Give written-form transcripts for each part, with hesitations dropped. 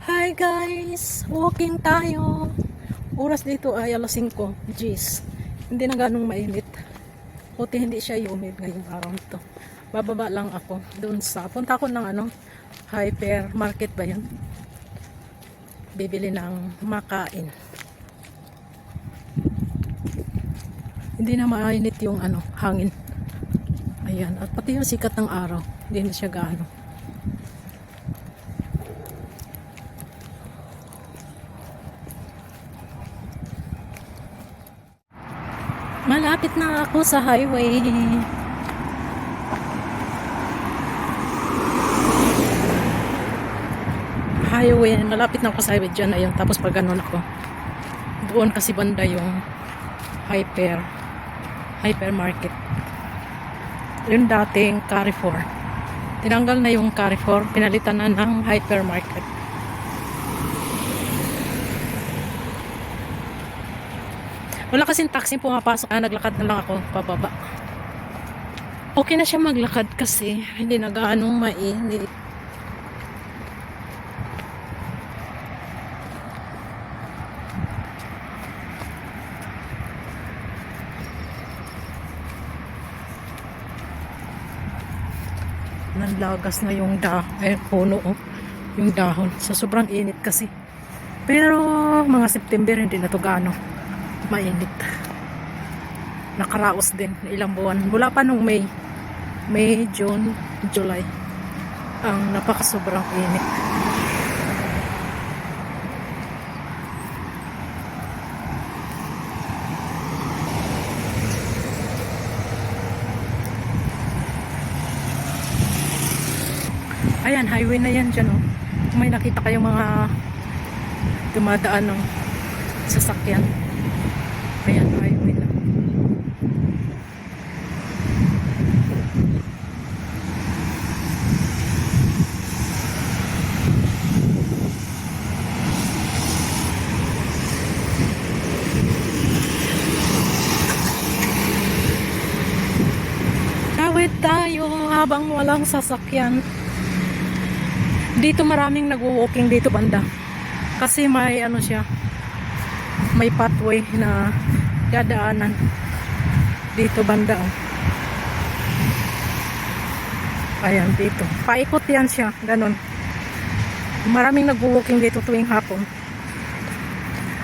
Hi guys! Walking tayo. Oras dito ay alas 5. Jeez. Hindi na ganong mainit. Buti hindi siya humid ngayong araw nito. Bababa lang ako doon sa punta ko ng hypermarket ba yun? Bibili ng makain. Hindi na mainit yung hangin. Ayan. At pati yung sikat ng araw. Hindi na siya gaano. Malapit na ako sa highway. Malapit na ako sa highway dyan. Ayun, tapos pag ganun ako. Doon kasi banda yung hypermarket. Yung dating Carrefour. Tinanggal na yung Carrefour. Pinalitan na ng hypermarket. Wala kasing taxi pumapasok. Naglakad na lang ako pababa. Okay na siya maglakad kasi hindi na gaanong mainit. Nanlagas na yung puno, yung dahon. Sa sobrang init kasi. Pero mga September hindi na to gaano mainit. Nakaraos din ilang buwan. Mula pa nung May, June, July. Ang napakasobrang init. Ayan, highway na yan dyan, oh. Kung may nakita kayong mga dumadaan ng sasakyan. Ayan, highway na. Tawid tayo habang walang sasakyan. Dito maraming nag-walking dito banda. Kasi may may pathway na dadaanan dito banda. Ayan dito. Paikot yan siya, ganun. Maraming nag-walking dito tuwing hapon.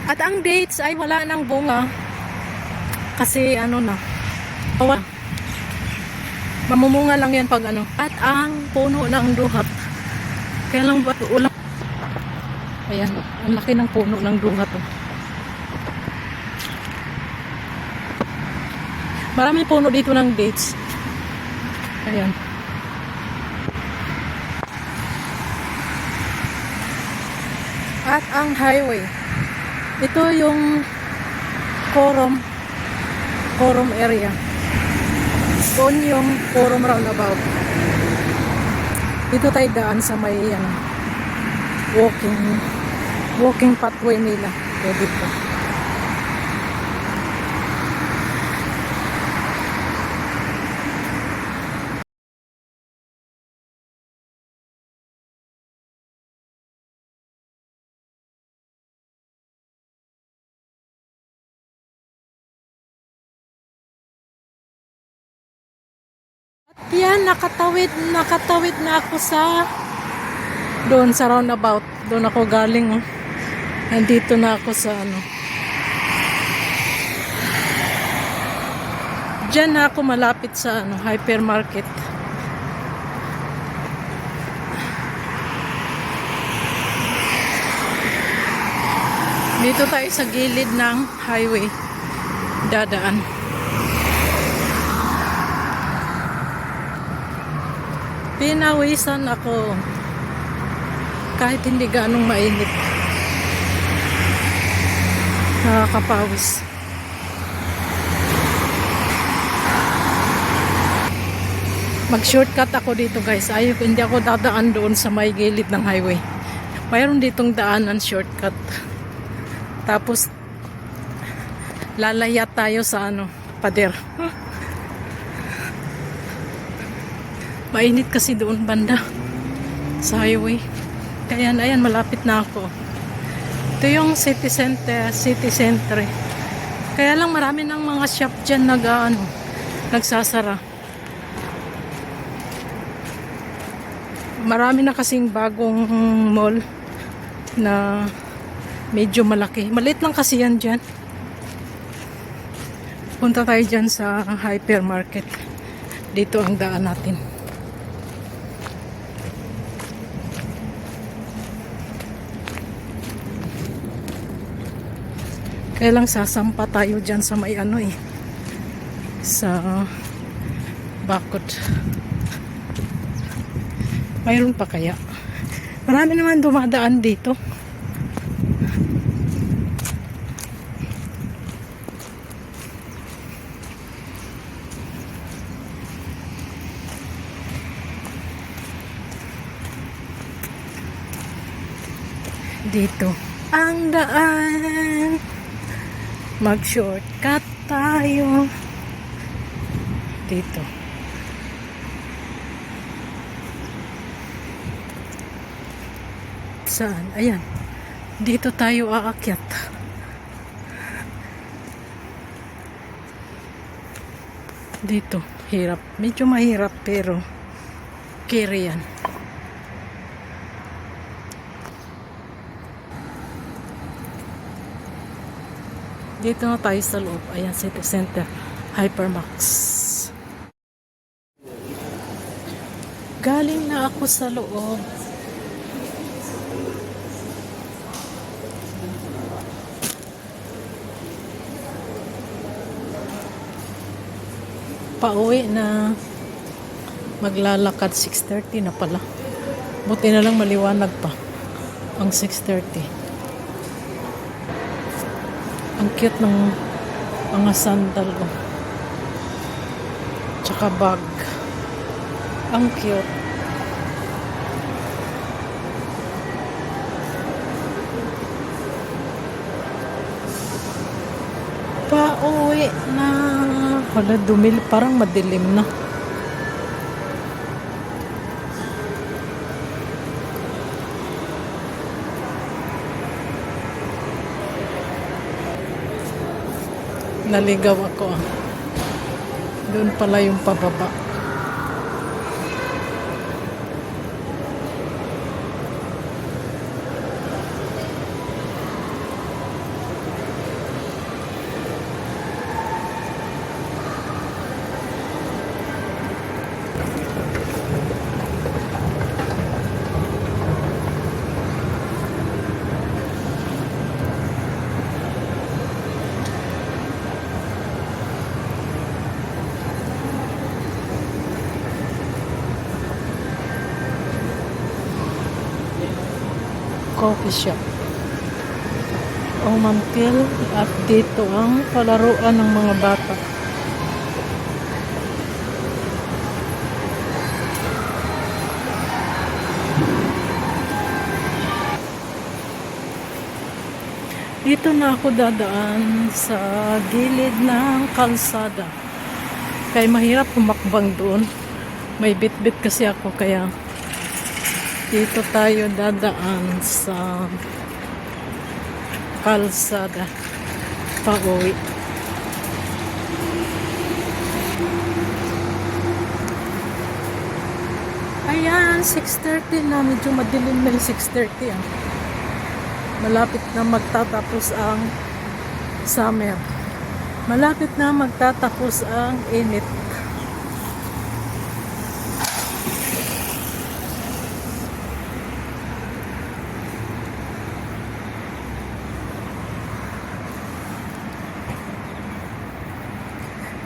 At ang dates ay wala nang bunga. Kasi mamumunga lang yan pag At ang puno ng duhat. Kaya lang ba ulang. Ayan, ang laki ng puno ng duhat, oh. Maraming puno dito ng dates. Ayan. At ang highway. Ito yung Coram area. Doon yung Coram roundabout. Dito tayo daan sa may walking pathway nila. Dito. At yan, nakatawid na ako doon sa roundabout. Doon ako galing, oh. Nandito na ako sa Diyan na ako malapit sa hypermarket. Dito tayo sa gilid ng highway. Dadaan. Pinawisan ako. Kahit hindi ganong mainit. Nakakapawis. Mag-shortcut ako dito, guys. Hindi ako dadaan doon sa may gilid ng highway. Mayroon ditong daanan shortcut. Tapos lalaya tayo sa pader. Mainit kasi doon banda sa highway. Kaya ayan, malapit na ako. Ito yung city center, city center. Kaya lang marami ng mga shop dyan nagsasara. Marami na kasing bagong mall na medyo malaki. Maliit lang kasi yan dyan. Punta tayo dyan sa hypermarket. Dito ang daan natin. Kaya lang sasampa tayo dyan sa may sa bakod. Mayroon pa kaya? Marami naman dumadaan dito. Dito ang daan. Mag-shortcut tayo. Dito. Saan? Ayan. Dito tayo aakyat. Dito. Hirap. Medyo mahirap pero carry yan. Dito na tayo sa loob. Ayan, city center. Hypermax. Galing na ako sa loob. Pauwi na. Maglalakad 6:30 na pala. Buti na lang maliwanag pa. Ang 6:30. Ang cute ng mga sandal ko. Tsaka bag. Ang cute. Pauwi na. Wala, dumil. Parang madilim na. Naligaw ako. Doon pala yung pababa. Coffee shop. Omantil at dito ang palaruan ng mga bata. Dito na ako dadaan sa gilid ng kalsada. Kaya mahirap humakbang doon. May bit-bit kasi ako kaya dito tayo dadaan sa kalsada pauwi. Ayan, 6:30 na. Medyo madilim na yung 6:30. Malapit na magtatapos ang summer. Malapit na magtatapos ang init.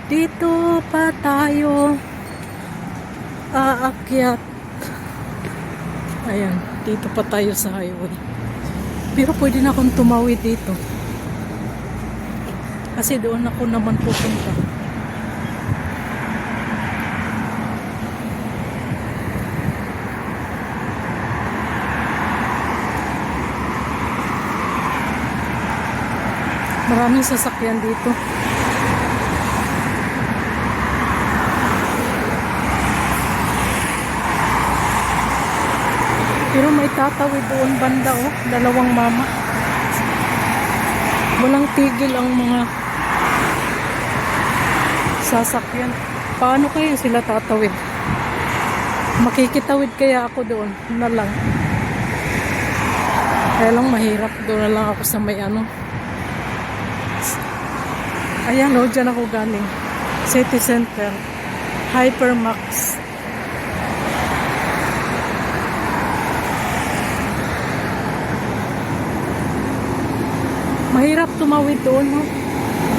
Dito pa tayo aakyat. Ayan, dito pa tayo sa highway. Pero pwede na akong tumawid dito. Kasi doon ako naman pupunta. Maraming sasakyan dito. Pero may tatawid doon banda oh, dalawang mama. Walang tigil ang mga sasakyan. Paano kaya sila tatawid? Makikitawid kaya ako doon na lang. Kaya lang mahirap. Doon na lang ako sa may ano. Ayan o, dyan ako galing. City Center. Hypermax. Mahirap tumawid doon, no?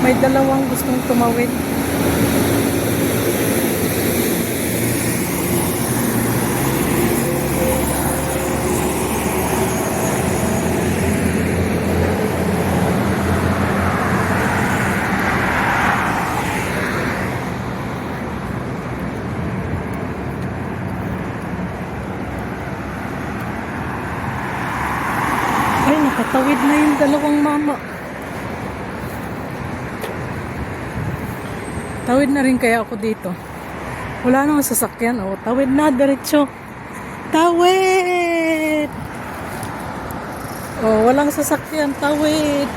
May dalawang gustong tumawid. Ay, nakatawid na yung dalawang mama. Tawid na rin kaya ako dito. Wala namang sasakyan. Oh, tawid na, diretso. Tawid! Oh, walang sasakyan. Tawid!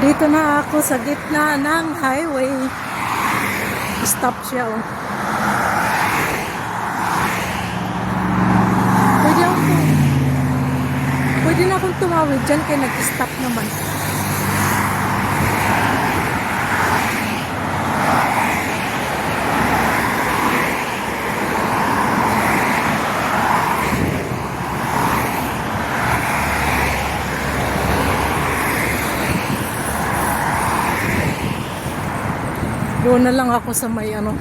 Dito na ako sa gitna ng highway. Stop siya, oh. Pwede na akong tumawid dyan kaya nag-stop naman. Doon na lang ako sa may ano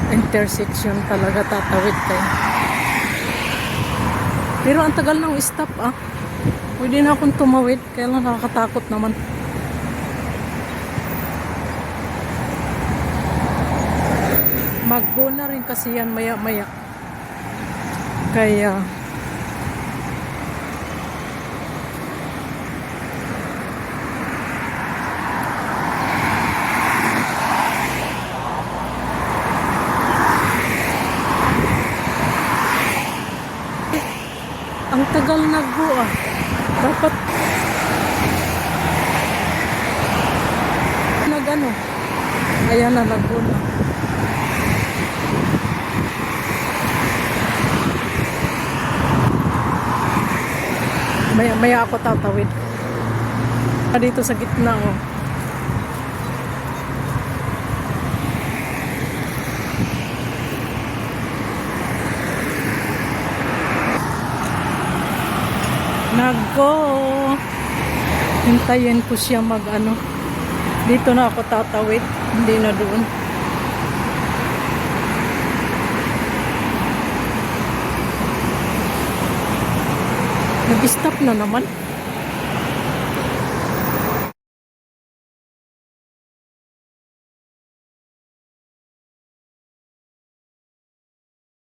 intersection talaga tatawid tayo. Pero ang tagal ng stop ah. Pwede na akong tumawid. Kaya lang nakakatakot naman. Mag-go na rin kasi yan maya-maya. Kaya ang tagal nag-go ah. Dapat nag-ano. Ayan na, nag-go na. Maya ako tatawid. Dito sa gitna oh. Nag-go. Hintayin ko siya mag-ano. Dito na ako tatawid. Hindi na doon. Nag-stop na naman.